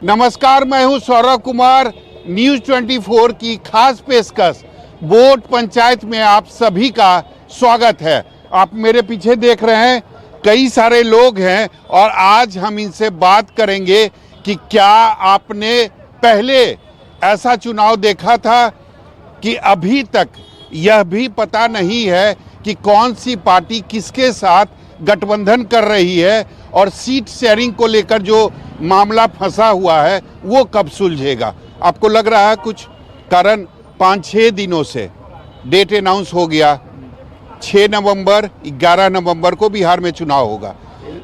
नमस्कार, मैं हूं सौरभ कुमार। न्यूज़ 24 की खास पेशकश वोट पंचायत में आप सभी का स्वागत है। आप मेरे पीछे देख रहे हैं, कई सारे लोग हैं और आज हम इनसे बात करेंगे कि क्या आपने पहले ऐसा चुनाव देखा था कि अभी तक यह भी पता नहीं है कि कौन सी पार्टी किसके साथ गठबंधन कर रही है और सीट शेयरिंग को लेकर जो मामला फंसा हुआ है वो कब सुलझेगा। आपको लग रहा है कुछ, कारण 5-6 दिनों से डेट अनाउंस हो गया, 6 नवंबर 11 नवंबर को बिहार में चुनाव होगा,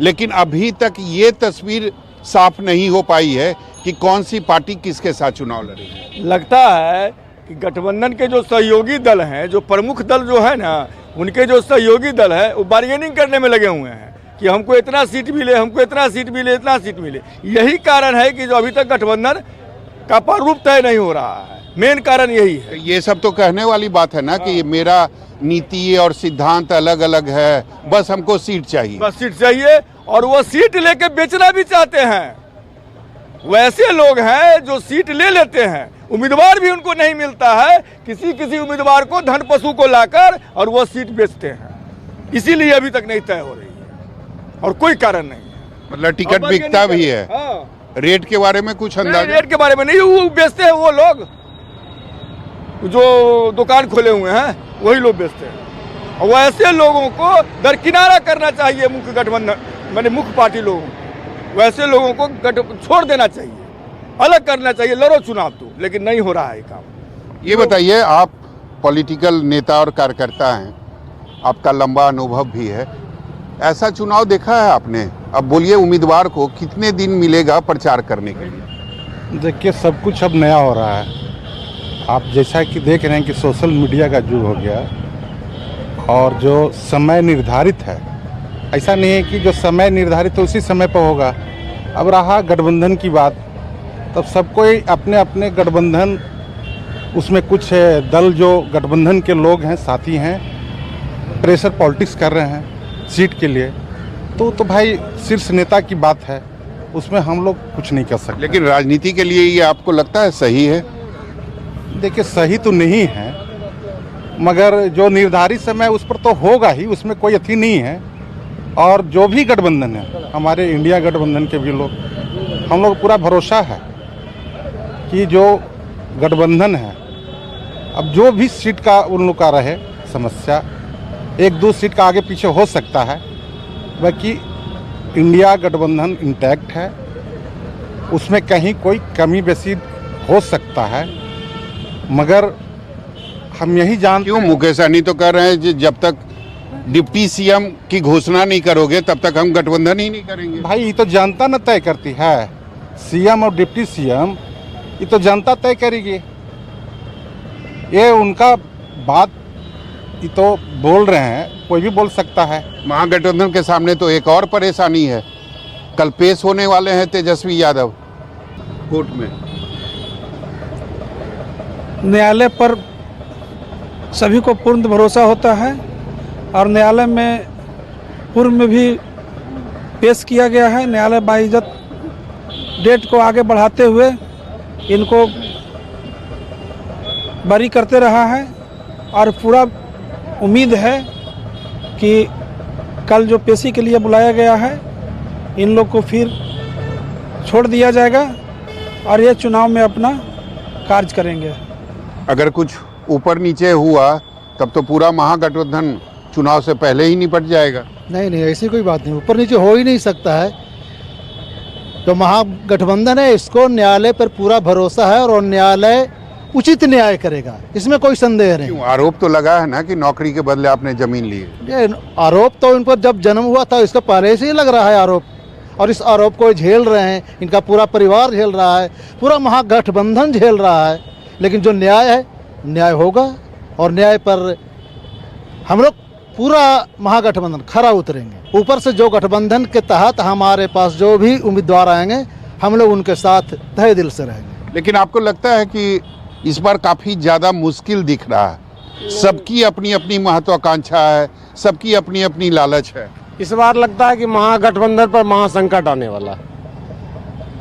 लेकिन अभी तक ये तस्वीर साफ नहीं हो पाई है कि कौन सी पार्टी किसके साथ चुनाव लड़ेगी। लगता है कि गठबंधन के जो सहयोगी दल हैं, जो प्रमुख दल जो है ना, उनके जो सहयोगी दल है वो बार्गेनिंग करने में लगे हुए हैं कि हमको इतना सीट मिले, हमको इतना सीट मिले, इतना सीट मिले। यही कारण है कि जो अभी तक गठबंधन का प्रारूप तय नहीं हो रहा है, मेन कारण यही है। ये सब तो कहने वाली बात है ना कि मेरा नीति और सिद्धांत अलग अलग है, बस हमको सीट चाहिए, बस सीट चाहिए, और वो सीट लेके बेचना भी चाहते हैं। वैसे लोग हैं जो सीट ले लेते हैं, उम्मीदवार भी उनको नहीं मिलता है, किसी उम्मीदवार को धन पशु को लाकर और वो सीट बेचते हैं। इसीलिए अभी तक नहीं तय हो रही है और कोई कारण नहीं है। मतलब टिकट बिकता भी है। रेट के बारे में कुछ अंदाजा? रेट के बारे में नहीं, वो बेचते हैं, वो लोग जो दुकान खोले हुए हैं वही लोग बेचते हैं। और वैसे लोगों को दरकिनारा करना चाहिए, मुख्य गठबंधन माने मुख्य पार्टी लोगों को, वैसे लोगों को छोड़ देना चाहिए, अलग करना चाहिए, लड़ो चुनाव तो, लेकिन नहीं हो रहा है काम। ये बताइए, आप पॉलिटिकल नेता और कार्यकर्ता हैं, आपका लंबा अनुभव भी है, ऐसा चुनाव देखा है आपने? अब बोलिए, उम्मीदवार को कितने दिन मिलेगा प्रचार करने के लिए? देखिए, सब कुछ अब नया हो रहा है। आप जैसा कि देख रहे हैं कि सोशल मीडिया का युग हो गया और जो समय निर्धारित है, ऐसा नहीं है कि जो समय निर्धारित है उसी समय पर होगा। अब रहा गठबंधन की बात, तब सब कोई अपने अपने गठबंधन, उसमें कुछ दल जो गठबंधन के लोग हैं, साथी हैं, प्रेशर पॉलिटिक्स कर रहे हैं सीट के लिए, तो भाई शीर्ष नेता की बात है, उसमें हम लोग कुछ नहीं कर सकते। लेकिन राजनीति के लिए ये आपको लगता है सही है? देखिए, सही तो नहीं है, मगर जो निर्धारित समय उस पर तो होगा ही, उसमें कोई अथी नहीं है। और जो भी गठबंधन है, हमारे इंडिया गठबंधन के भी लोग, हम लोग पूरा भरोसा है कि जो गठबंधन है, अब जो भी सीट का उन लोग का रहे समस्या, 1-2 सीट का आगे पीछे हो सकता है, बाकी इंडिया गठबंधन इंटैक्ट है, उसमें कहीं कोई कमी बेसी हो सकता है। मगर हम यही जानते क्यों मुकेश सहनी तो कह रहे हैं कि जब तक डिप्टी सीएम की घोषणा नहीं करोगे तब तक हम गठबंधन ही नहीं करेंगे। भाई, ये तो जनता न तय करती है, सीएम और डिप्टी सीएम ये तो जनता तय करेगी। ये उनका बात, ये तो बोल रहे हैं, कोई भी बोल सकता है। महागठबंधन के सामने तो एक और परेशानी है, कल पेश होने वाले हैं तेजस्वी यादव कोर्ट में। न्यायालय पर सभी को पूर्ण भरोसा होता है और न्यायालय में पूर्व में भी पेश किया गया है। न्यायालय बाइज्जत डेट को आगे बढ़ाते हुए इनको बरी करते रहा है और पूरा उम्मीद है कि कल जो पेशी के लिए बुलाया गया है, इन लोग को फिर छोड़ दिया जाएगा और ये चुनाव में अपना कार्य करेंगे। अगर कुछ ऊपर नीचे हुआ तब तो पूरा महागठबंधन चुनाव से पहले ही निपट जाएगा। नहीं, ऐसी कोई बात नहीं, ऊपर नीचे हो ही नहीं सकता है। जो महागठबंधन है, इसको न्यायालय पर पूरा भरोसा है और न्यायालय उचित न्याय करेगा, इसमें कोई संदेह नहीं। आरोप तो लगा है ना कि नौकरी के बदले आपने जमीन ली है। ये आरोप तो इन पर जब जन्म हुआ था इसका पहले से ही लग रहा है आरोप, और इस आरोप को झेल रहे हैं, इनका पूरा परिवार झेल रहा है, पूरा महागठबंधन झेल रहा है। लेकिन जो न्याय है, न्याय होगा और न्याय पर हम लोग पूरा महागठबंधन खरा उतरेंगे। ऊपर से जो गठबंधन के तहत हमारे पास जो भी उम्मीदवार आएंगे, हम लोग उनके साथ तहे दिल से रहेंगे। लेकिन आपको लगता है कि इस बार काफ़ी ज़्यादा मुश्किल दिख रहा है? सबकी अपनी अपनी महत्वाकांक्षा है, सबकी अपनी अपनी लालच है। इस बार लगता है कि महागठबंधन पर महासंकट आने वाला है।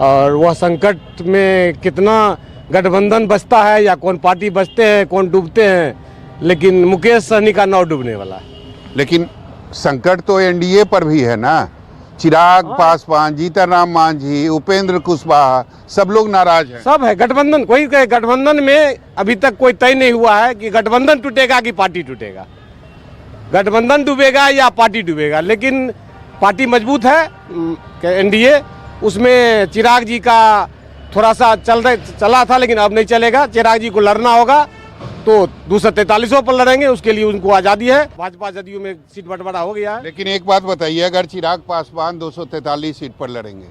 और वह संकट में कितना गठबंधन बचता है या कौन पार्टी बचते हैं, कौन डूबते हैं, लेकिन मुकेश सहनी का नाव डूबने वाला है। लेकिन संकट तो एनडीए पर भी है ना। चिराग पासवान, जीतन राम मांझी, उपेंद्र कुशवाहा, सब लोग नाराज हैं। सब है गठबंधन, कोई गठबंधन में अभी तक कोई तय नहीं हुआ है कि गठबंधन टूटेगा कि पार्टी टूटेगा, गठबंधन डूबेगा या पार्टी डूबेगा। लेकिन पार्टी मजबूत है एनडीए, उसमें चिराग जी का थोड़ा सा चला था, लेकिन अब नहीं चलेगा। चिराग जी को लड़ना होगा तो 243 पर लड़ेंगे, उसके लिए उनको आज़ादी है। भाजपा जदयू में सीट बंटवारा हो गया है। लेकिन एक बात बताइए, अगर चिराग पासवान 243 सीट पर लड़ेंगे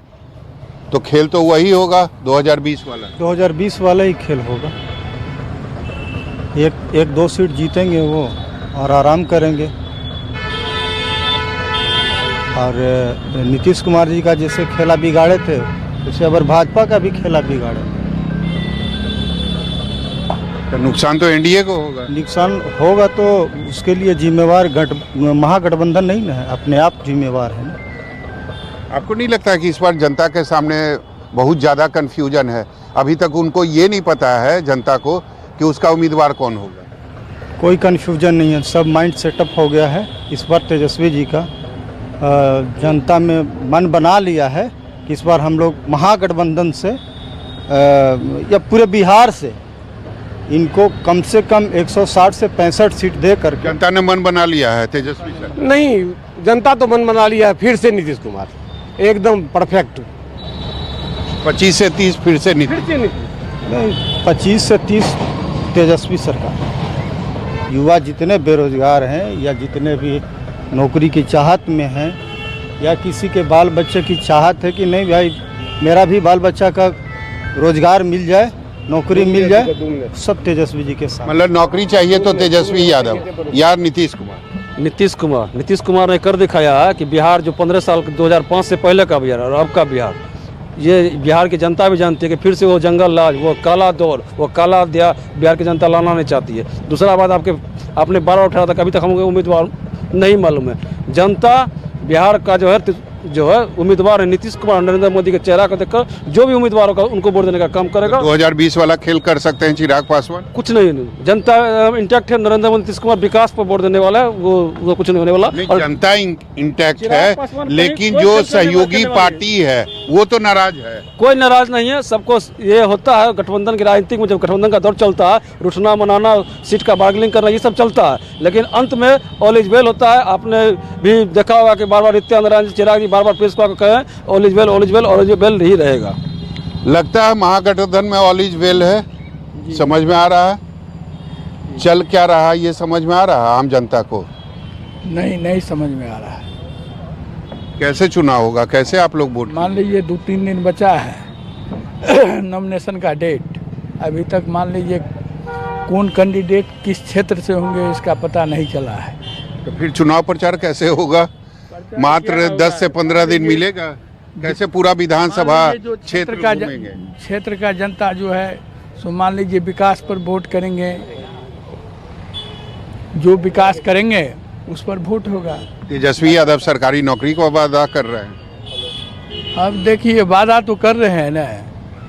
तो खेल तो वही होगा 2020 वाला। 2020 वाला ही खेल होगा। एक दो सीट जीतेंगे वो और आराम करेंगे। और नीतीश कुमार जी का जैसे खेला बिगाड़े थे, वैसे अगर भाजपा का भी खेला बिगाड़े तो नुकसान तो एनडीए को होगा। नुकसान होगा तो उसके लिए जिम्मेवार महागठबंधन नहीं ना है, अपने आप जिम्मेवार है ना। आपको नहीं लगता कि इस बार जनता के सामने बहुत ज़्यादा कन्फ्यूजन है? अभी तक उनको ये नहीं पता है जनता को कि उसका उम्मीदवार कौन होगा। कोई कन्फ्यूजन नहीं है, सब माइंड सेटअप हो गया है। इस बार तेजस्वी जी का जनता में मन बना लिया है कि इस बार हम लोग महागठबंधन से या पूरे बिहार से इनको कम से कम 160 से 65 सीट दे कर। जनता ने मन बना लिया है तेजस्वी सर? नहीं, जनता तो मन बना लिया है फिर से नीतीश कुमार, एकदम परफेक्ट। 25 से 30 फिर से नीतीश। 25 से 30 तेजस्वी सरकार। युवा जितने बेरोजगार हैं या जितने भी नौकरी की चाहत में हैं या किसी के बाल बच्चे की चाहत है कि नहीं भाई मेरा भी बाल बच्चा का रोजगार मिल जाए, नौकरी मिल जाए, सब तेजस्वी जी के साथ। मतलब नौकरी चाहिए तो तेजस्वी यादव या नीतीश कुमार? नीतीश कुमार ने कर दिखाया है कि बिहार जो 15 साल 2005 से पहले का बिहार और अब का बिहार, ये बिहार की जनता भी जानती है कि फिर से वो जंगल राज, वो काला दौर, वो काला दिया बिहार की जनता लाना नहीं चाहती है। दूसरा बात आपने 12 उठाया था, कभी तक हमको उम्मीदवार नहीं मालूम है। जनता बिहार का जो है उम्मीदवार है नीतीश कुमार। नरेंद्र मोदी के चेहरा को देखकर जो भी उम्मीदवार होगा उनको वोट देने का काम करेगा। 2020 वाला खेल कर सकते हैं चिराग पासवान? कुछ नहीं, जनता इंटैक्ट है। नरेंद्र मोदी नीतीश कुमार विकास पर वोट देने वाला है, वो कुछ नहीं होने वाला। और जनता इंटैक्ट है, लेकिन जो सहयोगी पार्टी है वो तो नाराज है। कोई नाराज नहीं है, सबको ये होता है गठबंधन की राजनीति में, जब गठबंधन का दौर चलता है, रुठना मनाना, सीट का बार्गेनिंग करना, ये सब चलता है, लेकिन अंत में ऑल इज वेल होता है। आपने भी देखा होगा कि बार बार नित्यानंद राय चिराग जी बार बार प्रेस को कहें all is well, all is well, all is well ही रहेगा। लगता है महागठबंधन में ऑल इज वेल है। समझ में आ रहा है चल क्या रहा है, ये समझ में आ रहा है आम जनता को? नहीं समझ में आ रहा है। कैसे चुनाव होगा, कैसे आप लोग वोट? मान लीजिए 2-3 दिन बचा है नॉमिनेशन का डेट, अभी तक मान लीजिए कौन कैंडिडेट किस क्षेत्र से होंगे इसका पता नहीं चला है। तो फिर चुनाव प्रचार कैसे होगा? मात्र 10 से 15 दिन मिलेगा, कैसे पूरा विधानसभा क्षेत्र का जनता जो है सो मान लीजिए विकास पर वोट करेंगे, जो विकास करेंगे उस पर वोट होगा। तेजस्वी यादव सरकारी नौकरी को वादा कर रहे हैं। अब देखिए वादा तो कर रहे हैं ना,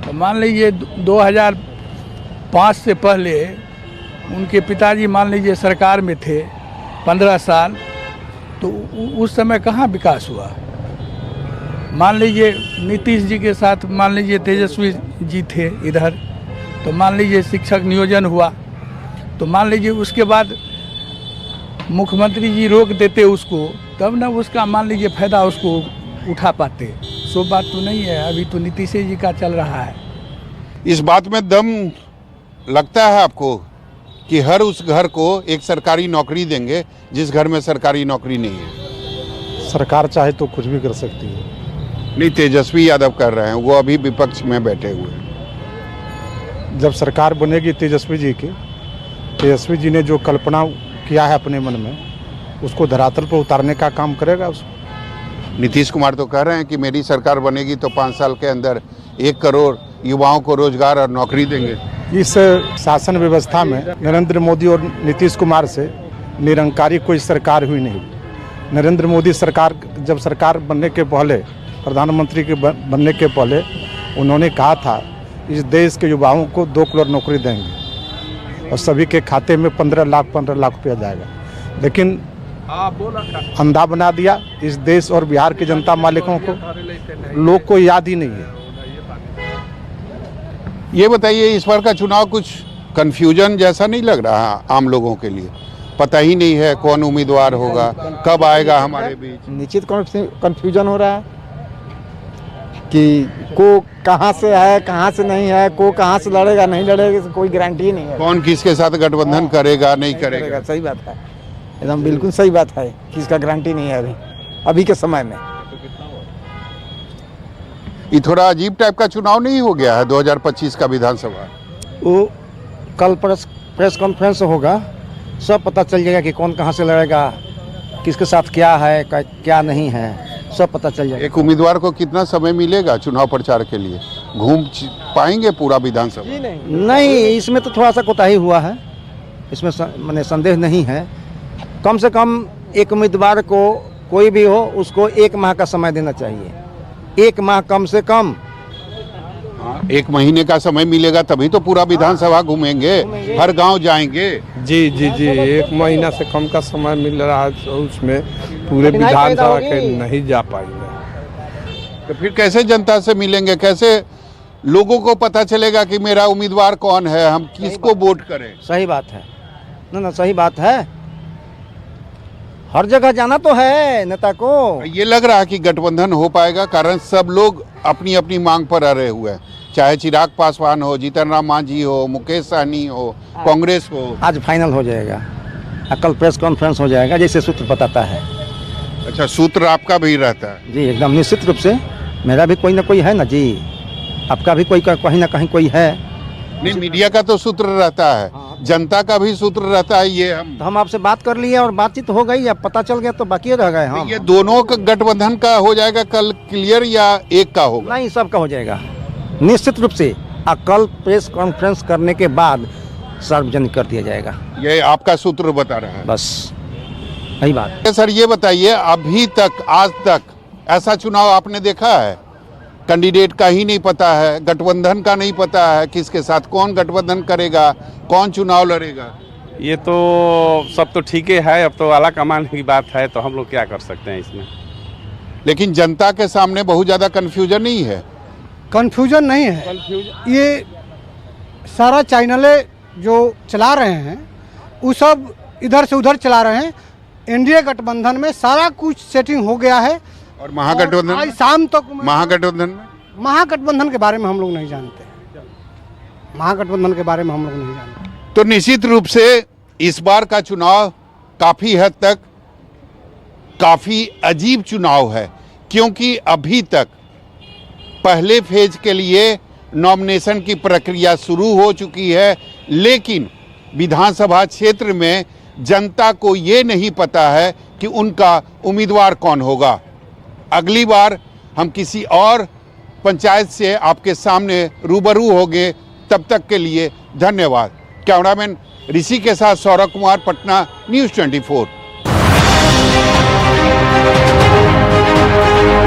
तो मान लीजिए 2005 से पहले उनके पिताजी मान लीजिए सरकार में थे 15 साल, तो उस समय कहाँ विकास हुआ। मान लीजिए नीतीश जी के साथ मान लीजिए तेजस्वी जी थे इधर, तो मान लीजिए शिक्षक नियोजन हुआ, तो मान लीजिए उसके बाद मुख्यमंत्री जी रोक देते उसको, तब ना उसका मान लीजिए फायदा उसको उठा पाते। सो बात तो नहीं है, अभी तो नीतीश जी का चल रहा है। इस बात में दम लगता है आपको कि हर उस घर को एक सरकारी नौकरी देंगे जिस घर में सरकारी नौकरी नहीं है? सरकार चाहे तो कुछ भी कर सकती है। नहीं, तेजस्वी यादव कर रहे हैं, वो अभी विपक्ष में बैठे हुए हैं। जब सरकार बनेगी तेजस्वी जी की, तेजस्वी जी ने जो कल्पना किया है अपने मन में, उसको धरातल पर उतारने का काम करेगा उसको। नीतीश कुमार तो कह रहे हैं कि मेरी सरकार बनेगी तो 5 साल के अंदर 1 करोड़ युवाओं को रोजगार और नौकरी देंगे। इस शासन व्यवस्था में नरेंद्र मोदी और नीतीश कुमार से निरंकारी कोई सरकार हुई नहीं। नरेंद्र मोदी सरकार जब सरकार बनने के पहले, प्रधानमंत्री के बनने के पहले उन्होंने कहा था इस देश के युवाओं को 2 करोड़ नौकरी देंगे और सभी के खाते में 15 लाख रुपया जाएगा, लेकिन अंधा बना दिया इस देश और बिहार के जनता मालिकों को, लोग को याद ही नहीं है। ये बताइए, इस बार का चुनाव कुछ कंफ्यूजन जैसा नहीं लग रहा आम लोगों के लिए? पता ही नहीं है कौन उम्मीदवार होगा, कब आएगा हमारे बीच। निश्चित कन्फ्यूजन हो रहा है कि को कहाँ से है कहाँ से नहीं है, को कहाँ से लड़ेगा नहीं लड़ेगा, कोई गारंटी नहीं है। कौन किसके साथ गठबंधन करेगा नहीं करेगा। सही बात है, एकदम बिल्कुल सही बात है, किसका गारंटी नहीं है अभी के समय में। ये थोड़ा अजीब टाइप का चुनाव नहीं हो गया है 2025 का विधानसभा? वो कल प्रेस कॉन्फ्रेंस होगा, सब पता चल जाएगा कि कौन कहाँ से लड़ेगा, किसके साथ क्या है क्या नहीं है, सब पता चल जाएगा। एक उम्मीदवार को कितना समय मिलेगा चुनाव प्रचार के लिए? घूम पाएंगे पूरा विधानसभा? नहीं, इसमें तो थोड़ा सा कोताही हुआ है, इसमें मैंने संदेह नहीं है। कम से कम एक उम्मीदवार को कोई भी हो उसको 1 माह का समय देना चाहिए, 1 माह कम से कम। 1 महीने का समय मिलेगा तभी तो पूरा विधानसभा घूमेंगे, हर गांव जाएंगे। जी 1 महीना से कम का समय मिल रहा है, तो उसमें पूरे विधानसभा के नहीं जा पाएंगे। तो फिर कैसे जनता से मिलेंगे, कैसे लोगों को पता चलेगा कि मेरा उम्मीदवार कौन है, हम किसको वोट करें? सही बात है ना, सही बात है, हर जगह जाना तो है नेता को। ये लग रहा है कि गठबंधन हो पाएगा, कारण सब लोग अपनी अपनी मांग पर अड़े हुए हैं, चाहे चिराग पासवान हो, जीतन राम मांझी हो, मुकेश सहनी हो, कांग्रेस हो। आज फाइनल हो जाएगा, कल प्रेस कॉन्फ्रेंस हो जाएगा जैसे सूत्र बताता है। अच्छा, सूत्र आपका भी रहता है? जी एकदम निश्चित रूप से, मेरा भी कोई ना कोई है ना जी, आपका भी कोई कहीं ना कहीं कोई है। नहीं, मीडिया का तो सूत्र रहता है, जनता का भी सूत्र रहता है। ये हम आपसे बात कर लिए और बातचीत हो गई, अब पता चल गया तो बाकी रह गए हम। ये दोनों का गठबंधन का हो जाएगा कल क्लियर या एक का होगा? नहीं, सबका हो जाएगा निश्चित रूप से, कल प्रेस कॉन्फ्रेंस करने के बाद सार्वजनिक कर दिया जाएगा। ये आपका सूत्र बता रहा है? बस यही बात है। सर ये बताइए, अभी तक आज तक ऐसा चुनाव आपने देखा है कैंडिडेट का ही नहीं पता है, गठबंधन का नहीं पता है, किसके साथ कौन गठबंधन करेगा, कौन चुनाव लड़ेगा? ये तो सब तो ठीक है, अब तो आला कमान की बात है, तो हम लोग क्या कर सकते हैं इसमें। लेकिन जनता के सामने बहुत ज़्यादा कन्फ्यूजन नहीं है? कन्फ्यूजन नहीं है, ये सारा चैनलें जो चला रहे हैं वो सब इधर से उधर चला रहे हैं। एनडीए गठबंधन में सारा कुछ सेटिंग हो गया है। और महागठबंधन, आज शाम तक महागठबंधन के बारे में हम लोग नहीं जानते, महागठबंधन के बारे में हम लोग नहीं जानते। तो निश्चित रूप से इस बार का चुनाव काफ़ी हद तक काफ़ी अजीब चुनाव है, क्योंकि अभी तक पहले फेज के लिए नॉमिनेशन की प्रक्रिया शुरू हो चुकी है, लेकिन विधानसभा क्षेत्र में जनता को ये नहीं पता है कि उनका उम्मीदवार कौन होगा। अगली बार हम किसी और पंचायत से आपके सामने रूबरू होंगे, तब तक के लिए धन्यवाद। कैमरामैन ऋषि के साथ सौरभ कुमार, पटना, न्यूज़ 24।